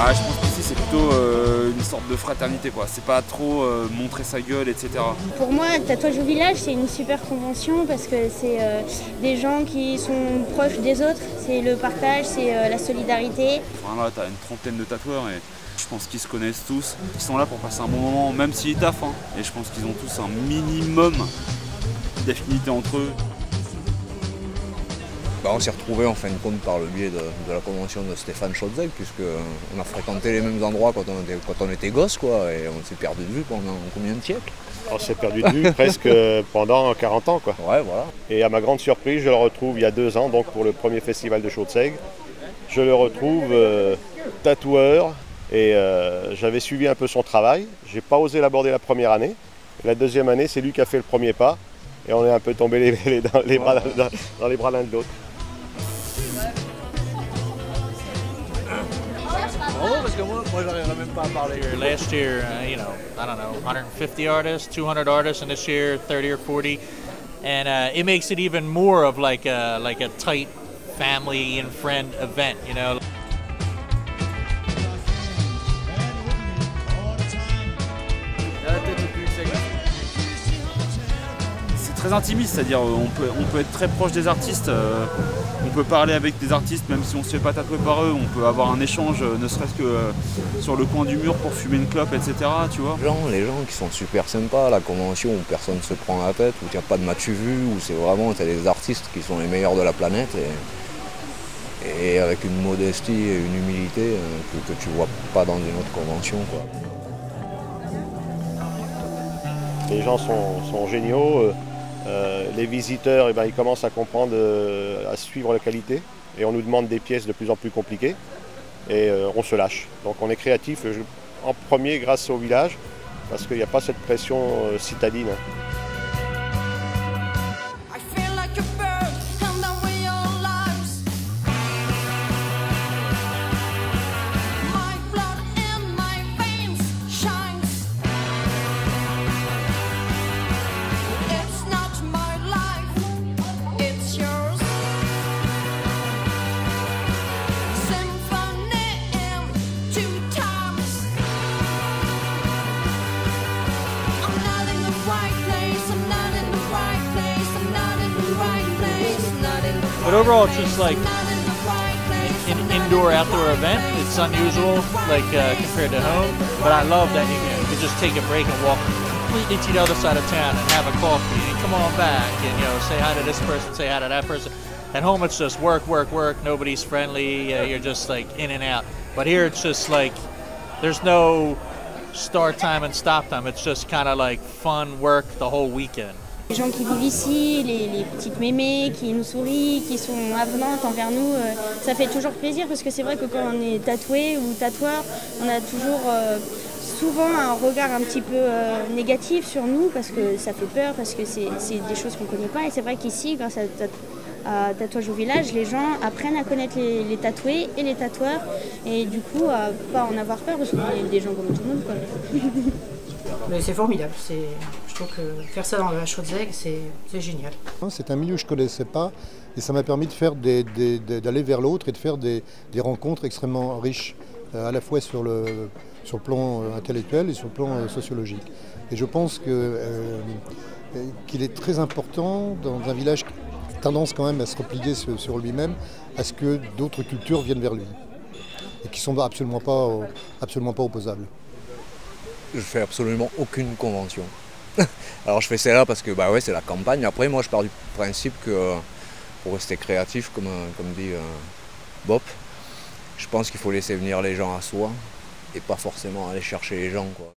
Ah, je pense qu'ici c'est plutôt une sorte de fraternité quoi. C'est pas trop montrer sa gueule, etc. Pour moi, Tatouage au village, c'est une super convention parce que c'est des gens qui sont proches des autres. C'est le partage, c'est la solidarité. Enfin, là, t'as une trentaine de tatoueurs et je pense qu'ils se connaissent tous. Ils sont là pour passer un bon moment, même s'ils taffent. Hein. Et je pense qu'ils ont tous un minimum d'affinité entre eux. On s'est retrouvés en fin de compte par le biais de la convention de Stéphane Schotzeg, puisqu'on a fréquenté les mêmes endroits quand on était gosse, quoi, et on s'est perdu de vue pendant combien de siècles? On s'est perdu de vue presque pendant 40 ans. Quoi. Ouais, voilà. Et à ma grande surprise, je le retrouve il y a 2 ans, donc pour le premier festival de Schotzeg. Je le retrouve tatoueur, et j'avais suivi un peu son travail. Je n'ai pas osé l'aborder la première année. La deuxième année, c'est lui qui a fait le premier pas, et on est un peu tombé dans les bras l'un de l'autre. Parce que moi j'arriverais même pas à parler. Last year, I don't know, 150 artists, 200 artists, and this year 30 or 40, and it makes it even more of like a tight family and friend event, you know. C'est très intimiste, c'est-à-dire on peut être très proche des artistes, on peut parler avec des artistes même si on ne se fait pas tatouer par eux, on peut avoir un échange ne serait-ce que sur le coin du mur pour fumer une clope, etc. Tu vois. Les gens qui sont super sympas, la convention où personne ne se prend la tête, où il n'y a pas de match vu, où c'est vraiment des artistes qui sont les meilleurs de la planète et avec une modestie et une humilité que tu ne vois pas dans une autre convention, quoi. Les gens sont géniaux. Les visiteurs, ils commencent à comprendre, à suivre la qualité, et on nous demande des pièces de plus en plus compliquées, et on se lâche. Donc on est créatif en premier grâce au village, parce qu'il n'y a pas cette pression citadine. But overall, it's just like an indoor-outdoor event. It's unusual, like compared to home. But I love that you can just take a break and walk completely to the other side of town and have a coffee and come on back and say hi to this person, say hi to that person. At home, it's just work, work, work. Nobody's friendly. You're just like in and out. But here, it's just like there's no start time and stop time. It's just kind of like fun work the whole weekend. Les gens qui vivent ici, les petites mémés qui nous sourient, qui sont avenantes envers nous, ça fait toujours plaisir parce que c'est vrai que quand on est tatoué ou tatoueur, on a toujours souvent un regard un petit peu négatif sur nous parce que ça fait peur, parce que c'est des choses qu'on ne connaît pas. Et c'est vrai qu'ici, grâce à Tatouage au village, les gens apprennent à connaître les tatoués et les tatoueurs et du coup à pas en avoir peur parce qu'on est des gens comme tout le monde, quoi. Mais c'est formidable, je trouve que faire ça dans la Schotzeg, c'est génial. C'est un milieu que je ne connaissais pas et ça m'a permis d'aller vers l'autre et de faire des rencontres extrêmement riches, à la fois sur le plan intellectuel et sur le plan sociologique. Et je pense qu'il est très important dans un village qui a tendance quand même à se replier sur lui-même, à ce que d'autres cultures viennent vers lui et qui ne sont absolument pas opposables. Je fais absolument aucune convention. Alors je fais celle-là parce que c'est la campagne. Après moi je pars du principe que pour rester créatif, comme dit Bob, je pense qu'il faut laisser venir les gens à soi et pas forcément aller chercher les gens, quoi.